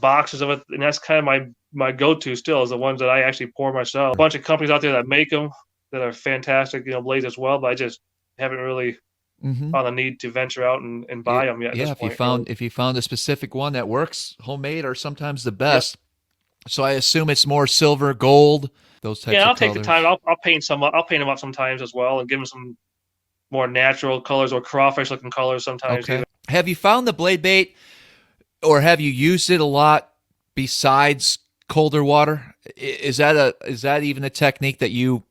[SPEAKER 3] boxes of it. And that's kind of my go-to still is the ones that I actually pour myself. A bunch of companies out there that make them that are fantastic, blades as well, but I just haven't really found the need to venture out and buy them yet.
[SPEAKER 2] Yeah, if you found a specific one that works, homemade are sometimes the best. Yep. So I assume it's more silver, gold, those types of colors.
[SPEAKER 3] Yeah, I'll take the time. I'll paint some up. I'll paint them up sometimes as well and give them some more natural colors or crawfish-looking colors sometimes.
[SPEAKER 2] Okay. Have you found the blade bait, or have you used it a lot besides colder water? Is that even a technique that you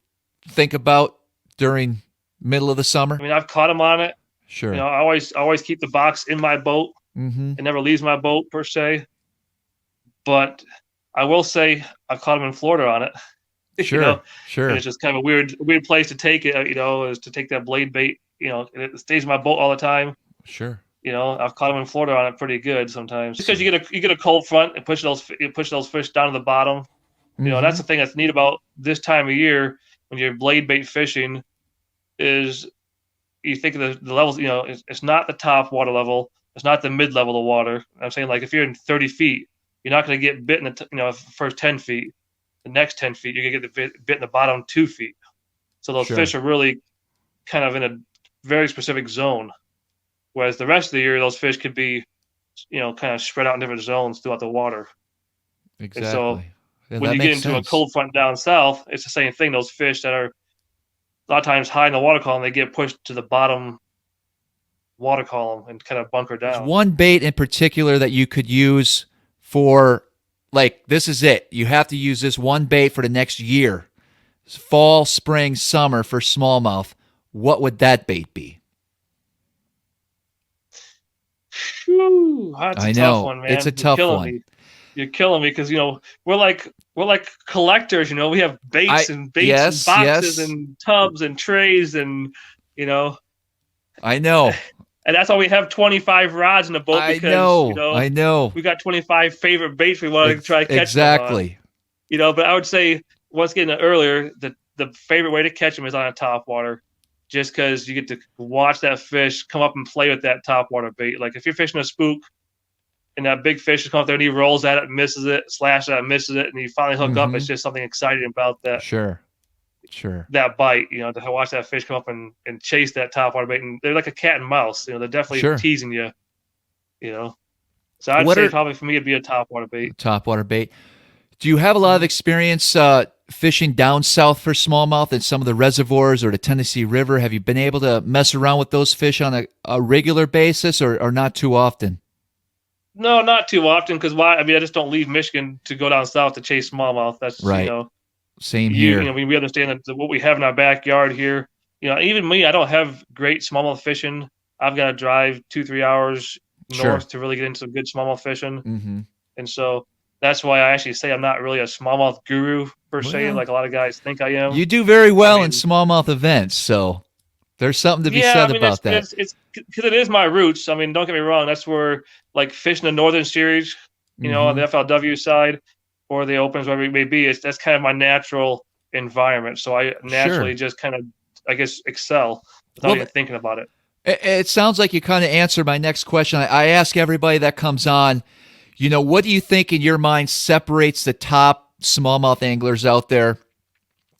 [SPEAKER 2] think about during middle of the summer?
[SPEAKER 3] I mean, I've caught them on it.
[SPEAKER 2] Sure.
[SPEAKER 3] I always keep the box in my boat.
[SPEAKER 2] Mm-hmm.
[SPEAKER 3] It never leaves my boat per se. But I will say I've caught them in Florida on it.
[SPEAKER 2] Sure. Sure.
[SPEAKER 3] And it's just kind of a weird place to take it. Is to take that blade bait. And it stays in my boat all the time.
[SPEAKER 2] Sure.
[SPEAKER 3] I've caught them in Florida on it pretty good sometimes. Because you get a cold front and push those fish down to the bottom. That's the thing that's neat about this time of year when you're blade bait fishing is you think of the levels. It's not the top water level. It's not the mid level of water. I'm saying, like, if you're in 30 feet, you're not going to get bit in the first 10 feet. The next 10 feet, you're going to get bit in the bottom 2 feet. So those fish are really kind of in a very specific zone. Whereas the rest of the year, those fish could be, kind of spread out in different zones throughout the water.
[SPEAKER 2] Exactly.
[SPEAKER 3] And so when you get into a cold front down south, it's the same thing. Those fish that are a lot of times high in the water column, they get pushed to the bottom water column and kind of bunker down.
[SPEAKER 2] There's one bait in particular that you could use for, like, this is it. You have to use this one bait for the next year. It's fall, spring, summer for smallmouth. What would that bait be?
[SPEAKER 3] Whew, that's a tough one, man.
[SPEAKER 2] It's a tough one.
[SPEAKER 3] You're killing me because we're like collectors. We have baits and boxes and tubs and trays and
[SPEAKER 2] I know.
[SPEAKER 3] And that's why we have 25 rods in the boat because
[SPEAKER 2] I know.
[SPEAKER 3] We got 25 favorite baits we want to try to catch.
[SPEAKER 2] Exactly.
[SPEAKER 3] Them on. But I would say once again earlier the favorite way to catch them is on a top water. Just because you get to watch that fish come up and play with that top water bait. Like if you're fishing a spook and that big fish comes up there and he rolls at it, misses it, slashes at it, misses it, and you finally hook up, it's just something exciting about that.
[SPEAKER 2] Sure.
[SPEAKER 3] That bite, to watch that fish come up and chase that top water bait. And they're like a cat and mouse. They're definitely teasing you, So I'd say probably for me it'd be a top water bait.
[SPEAKER 2] Top water bait. Do you have a lot of experience fishing down south for smallmouth in some of the reservoirs or the Tennessee River? Have you been able to mess around with those fish on a regular basis or not too often?
[SPEAKER 3] No, not too often because why? I mean, I just don't leave Michigan to go down south to chase smallmouth. That's
[SPEAKER 2] right. Same here.
[SPEAKER 3] We understand that what we have in our backyard here. Even me, I don't have great smallmouth fishing. I've got to drive 2-3 hours
[SPEAKER 2] Sure.
[SPEAKER 3] north to really get into some good smallmouth fishing.
[SPEAKER 2] Mm-hmm.
[SPEAKER 3] And so that's why I actually say I'm not really a smallmouth guru per se,
[SPEAKER 2] Well,
[SPEAKER 3] like a lot of guys think I am.
[SPEAKER 2] you do very
[SPEAKER 3] I
[SPEAKER 2] well in
[SPEAKER 3] mean,
[SPEAKER 2] smallmouth events, so there's something to be
[SPEAKER 3] yeah, I
[SPEAKER 2] said
[SPEAKER 3] mean
[SPEAKER 2] about that.
[SPEAKER 3] it's because it is my roots. I mean, don't get me wrong. That's where like fishing the Northern Series, on
[SPEAKER 2] Mm-hmm.
[SPEAKER 3] the FLW side or the Opens, whatever it may be, that's kind of my natural environment. So I naturally
[SPEAKER 2] Sure.
[SPEAKER 3] just kind of, I guess, excel without
[SPEAKER 2] Well,
[SPEAKER 3] even thinking about it.
[SPEAKER 2] it sounds like you kind of answered my next question. I ask everybody that comes on, what do you think in your mind separates the top smallmouth anglers out there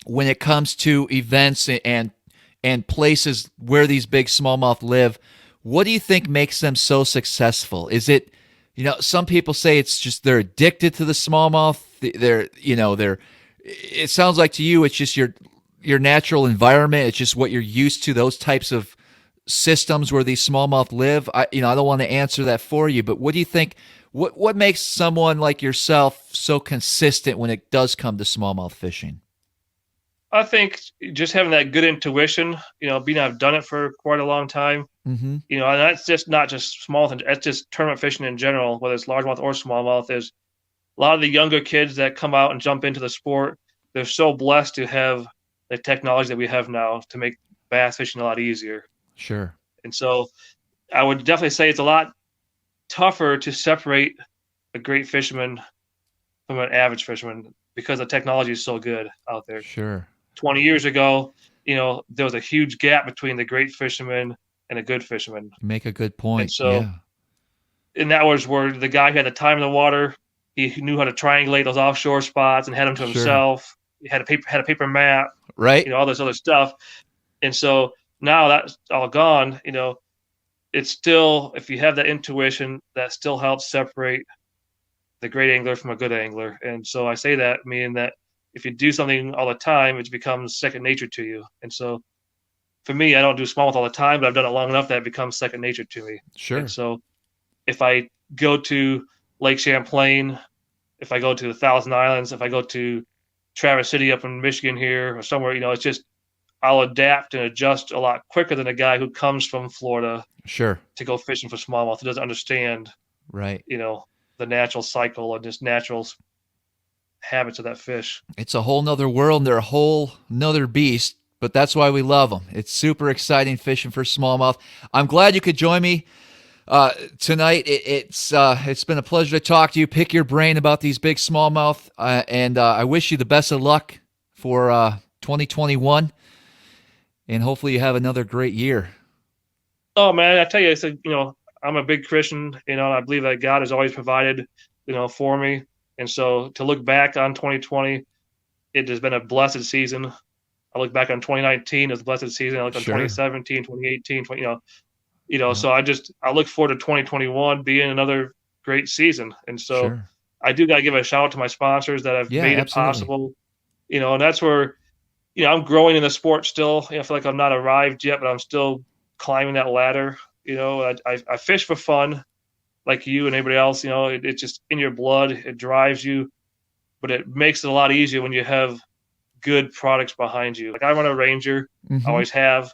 [SPEAKER 2] when it comes to events and places where these big smallmouth live? What do you think makes them so successful? Is it, some people say it's just they're addicted to the smallmouth. They're. It sounds like to you it's just your natural environment. It's just what you're used to. Those types of systems where these smallmouth live. I don't want to answer that for you, but what do you think? What makes someone like yourself so consistent when it does come to smallmouth fishing?
[SPEAKER 3] I think just having that good intuition, being I've done it for quite a long time,
[SPEAKER 2] Mm-hmm.
[SPEAKER 3] and that's just not just smallmouth, that's just tournament fishing in general, whether it's largemouth or smallmouth, is a lot of the younger kids that come out and jump into the sport, they're so blessed to have the technology that we have now to make bass fishing a lot easier.
[SPEAKER 2] Sure.
[SPEAKER 3] And so I would definitely say it's a lot tougher to separate a great fisherman from an average fisherman because the technology is so good out there.
[SPEAKER 2] Sure.
[SPEAKER 3] 20 years ago, there was a huge gap between the great fisherman and a good fisherman.
[SPEAKER 2] You make a good
[SPEAKER 3] And
[SPEAKER 2] point.
[SPEAKER 3] so,
[SPEAKER 2] Yeah.
[SPEAKER 3] and that was where the guy who had the time in the water, he knew how to triangulate those offshore spots and had them to
[SPEAKER 2] Sure.
[SPEAKER 3] himself. He had a paper map,
[SPEAKER 2] Right.
[SPEAKER 3] all this other stuff. And so now that's all gone. It's still, if you have that intuition, that still helps separate the great angler from a good angler. And so I say that meaning that if you do something all the time, it becomes second nature to you. And so for me, I don't do smallmouth all the time, but I've done it long enough that it becomes second nature to me. And
[SPEAKER 2] Sure.
[SPEAKER 3] so if I go to Lake Champlain, if I go to the Thousand Islands, if I go to Travis City up in Michigan here or somewhere, it's just I'll adapt and adjust a lot quicker than a guy who comes from Florida
[SPEAKER 2] Sure.
[SPEAKER 3] to go fishing for smallmouth. Who doesn't understand,
[SPEAKER 2] Right.
[SPEAKER 3] the natural cycle and just natural habits of that fish.
[SPEAKER 2] It's a whole nother world and they're a whole nother beast, but that's why we love them. It's super exciting fishing for smallmouth. I'm glad you could join me tonight. It's been a pleasure to talk to you, pick your brain about these big smallmouth, and I wish you the best of luck for 2021, and hopefully you have another great year.
[SPEAKER 3] Oh man, I tell you, I'm a big Christian, and I believe that God has always provided, for me. And so to look back on 2020, it has been a blessed season. I look back on 2019 as a blessed season. I look on
[SPEAKER 2] Sure.
[SPEAKER 3] 2017, 2018,
[SPEAKER 2] Yeah.
[SPEAKER 3] so I look forward to 2021 being another great season. And so
[SPEAKER 2] Sure.
[SPEAKER 3] I do got to give a shout out to my sponsors that have
[SPEAKER 2] Yeah,
[SPEAKER 3] made it
[SPEAKER 2] absolutely.
[SPEAKER 3] possible, and that's where, I'm growing in the sport still. I feel like I'm not arrived yet, but I'm still climbing that ladder. I fish for fun like you and everybody else, it's just in your blood. It drives you, but it makes it a lot easier when you have good products behind you. Like I run a Ranger,
[SPEAKER 2] Mm-hmm.
[SPEAKER 3] always have.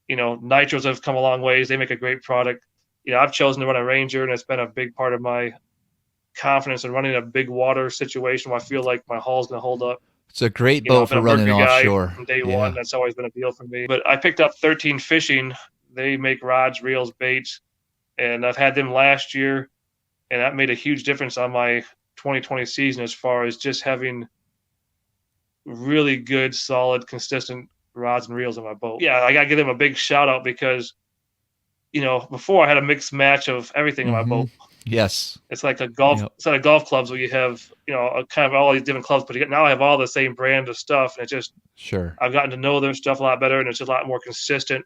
[SPEAKER 3] Nitros have come a long ways. They make a great product. I've chosen to run a Ranger, and it's been a big part of my confidence in running a big water situation where I feel like my hull's going to hold up.
[SPEAKER 2] It's a great
[SPEAKER 3] I've
[SPEAKER 2] boat
[SPEAKER 3] been
[SPEAKER 2] for
[SPEAKER 3] a
[SPEAKER 2] running
[SPEAKER 3] Mercury guy
[SPEAKER 2] offshore.
[SPEAKER 3] from day
[SPEAKER 2] Yeah.
[SPEAKER 3] one. That's always been a deal for me. But I picked up 13 Fishing. They make rods, reels, baits, and I've had them last year, and that made a huge difference on my 2020 season as far as just having really good, solid, consistent rods and reels on my boat. Yeah, I got to give them a big shout out because, before I had a mixed match of everything in my
[SPEAKER 2] Mm-hmm.
[SPEAKER 3] boat.
[SPEAKER 2] Yes.
[SPEAKER 3] It's like a golf set of golf clubs where you have, kind of all these different clubs, but now I have all the same brand of stuff. And
[SPEAKER 2] Sure.
[SPEAKER 3] I've gotten to know their stuff a lot better, and it's a lot more consistent.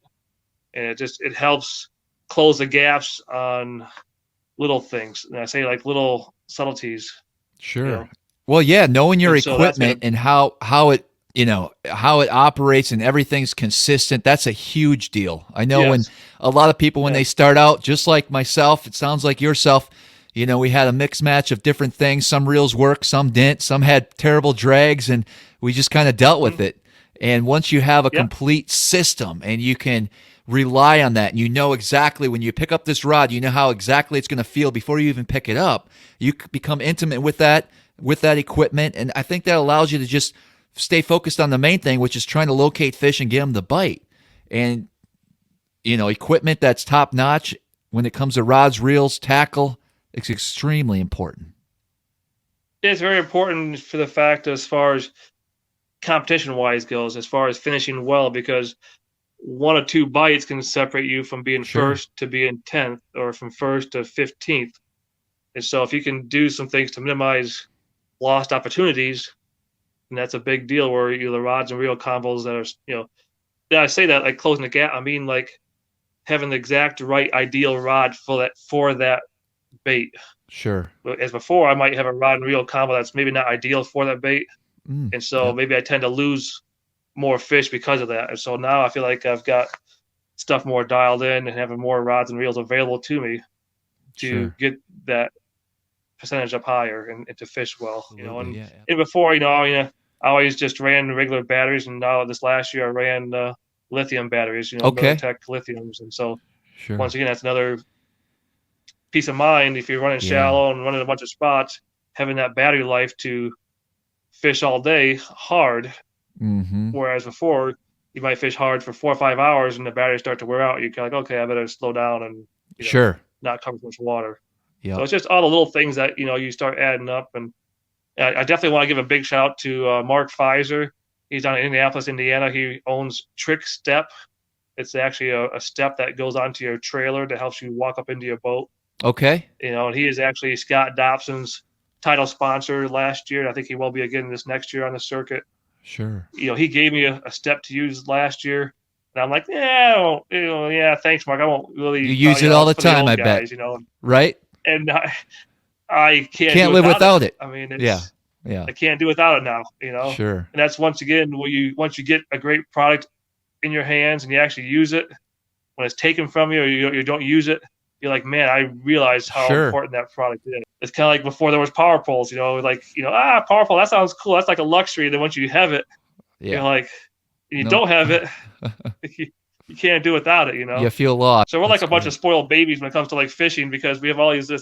[SPEAKER 3] And it helps close the gaps on little things. And I say like little subtleties.
[SPEAKER 2] Sure. Well, yeah, knowing your
[SPEAKER 3] And so that's
[SPEAKER 2] equipment
[SPEAKER 3] been
[SPEAKER 2] and how it how it operates and everything's consistent, that's a huge deal. I know when
[SPEAKER 3] Yes.
[SPEAKER 2] a lot of people when
[SPEAKER 3] Yeah.
[SPEAKER 2] they start out, just like myself, it sounds like yourself, we had a mixed match of different things. Some reels worked, some didn't, some had terrible drags, and we just kind of dealt with it. And once you have a
[SPEAKER 3] Yep.
[SPEAKER 2] complete system and you can rely on that. And you know exactly when you pick up this rod, you know how exactly it's going to feel before you even pick it up. You become intimate with that equipment, and I think that allows you to just stay focused on the main thing, which is trying to locate fish and get them to bite. And equipment that's top notch when it comes to rods, reels, tackle, it's extremely important.
[SPEAKER 3] It's very important for the fact as far as competition-wise goes, as far as finishing well, because 1 or 2 bites can separate you from being first to being 10th or from first to 15th. And so if you can do some things to minimize lost opportunities, and that's a big deal where the rods and reel combos that are, I say that like closing the gap, I mean like having the exact right ideal rod for that bait.
[SPEAKER 2] Sure.
[SPEAKER 3] As before, I might have a rod and reel combo that's maybe not ideal for that bait. And so maybe I tend to lose more fish because of that. And so now I feel like I've got stuff more dialed in and having more rods and reels available to me to get that percentage up higher and to fish well. And before, I always just ran regular batteries, and now this last year I ran lithium batteries, Militech lithiums. And so once again, that's another peace of mind if you're running shallow and running a bunch of spots, having that battery life to fish all day hard. Whereas before you might fish hard for 4 or 5 hours and the batteries start to wear out. You're kind of like, okay, I better slow down and not cover so much water. So it's just all the little things that you start adding up. And I definitely want to give a big shout out to Mark Pfizer. He's down in Indianapolis, Indiana. He owns Trick Step. It's actually a step that goes onto your trailer that helps you walk up into your boat.
[SPEAKER 2] Okay.
[SPEAKER 3] And he is actually Scott Dobson's title sponsor last year, and I think he will be again this next year on the circuit.
[SPEAKER 2] Sure.
[SPEAKER 3] He gave me a step to use last year, and I'm like, thanks, Mark. I won't really.
[SPEAKER 2] You use it all the time, I bet. Right.
[SPEAKER 3] And I can't
[SPEAKER 2] live without it.
[SPEAKER 3] I mean,
[SPEAKER 2] I
[SPEAKER 3] can't do without it now.
[SPEAKER 2] Sure.
[SPEAKER 3] And that's once again once you get a great product in your hands and you actually use it, when it's taken from you or you don't use it, you're like, man, I realize how important that product is. It's kind of like before there was power poles, power pole, that sounds cool. That's like a luxury. Then once you have it, you're like, and you don't have it, you can't do without it, You
[SPEAKER 2] feel lost.
[SPEAKER 3] So we're like a bunch of spoiled babies when it comes to like fishing, because we have all these, I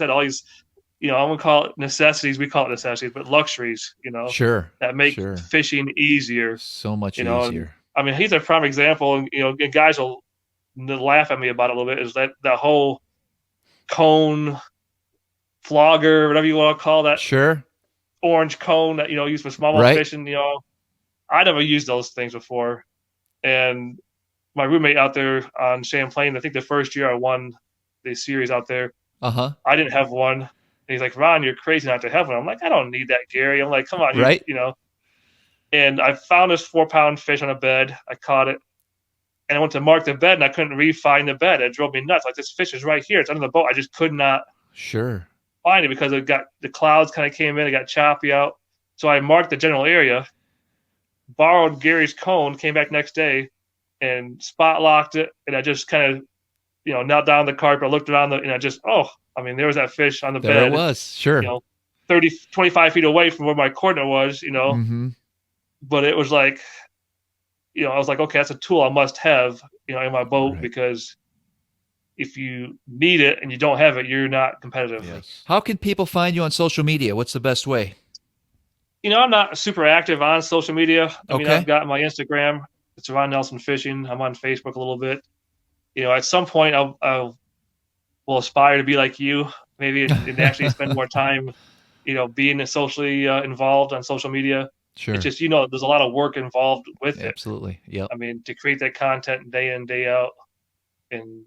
[SPEAKER 3] won't call it necessities. We call it necessities, but luxuries, that make fishing easier.
[SPEAKER 2] So much easier.
[SPEAKER 3] I mean, he's a prime example, and, guys will laugh at me about it a little bit, is that whole cone flogger, whatever you want to call that.
[SPEAKER 2] Sure.
[SPEAKER 3] Orange cone that, used for smallmouth fishing, I never used those things before. And my roommate out there on Champlain, I think the first year I won the series out there, I didn't have one. And he's like, Ron, you're crazy not to have one. I'm like, I don't need that, Gary. I'm like, come on, And I found this 4-pound fish on a bed. I caught it. And I went to mark the bed, and I couldn't re-find the bed. It drove me nuts. Like, this fish is right here. It's under the boat. I just could not find it because the clouds kind of came in. It got choppy out. So I marked the general area, borrowed Gary's cone, came back next day, and spot locked it. And I just kind of, knelt down the carpet. I looked around, and I just, there was that fish on the bed.
[SPEAKER 2] There it was,
[SPEAKER 3] 30, 25 feet away from where my coordinate was, But it was like, I was like, okay, that's a tool I must have, in my boat, because if you need it and you don't have it, you're not competitive.
[SPEAKER 2] Yes. How can people find you on social media? What's the best way?
[SPEAKER 3] I'm not super active on social media. I mean, I've got my Instagram. It's Ron Nelson Fishing. I'm on Facebook a little bit. At some point I will aspire to be like you, maybe, and actually spend more time, being socially involved on social media.
[SPEAKER 2] Sure.
[SPEAKER 3] It's just, there's a lot of work involved with it.
[SPEAKER 2] Absolutely. Yeah.
[SPEAKER 3] I mean, to create that content day in, day out. And,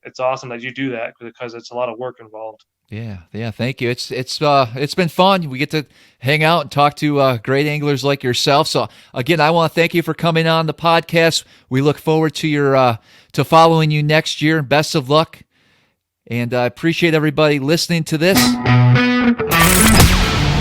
[SPEAKER 3] it's awesome that you do that, because it's a lot of work involved.
[SPEAKER 2] Yeah. Thank you. It's been fun. We get to hang out and talk to great anglers like yourself. So again, I want to thank you for coming on the podcast. We look forward to to following you next year. Best of luck. And I appreciate everybody listening to this.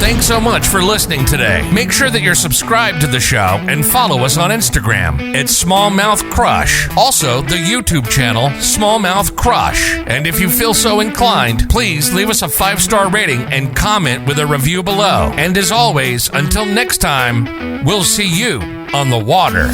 [SPEAKER 1] Thanks so much for listening today. Make sure that you're subscribed to the show and follow us on Instagram at SmallmouthCrush. Also, the YouTube channel, SmallmouthCrush. And if you feel so inclined, please leave us a 5-star rating and comment with a review below. And as always, until next time, we'll see you on the water.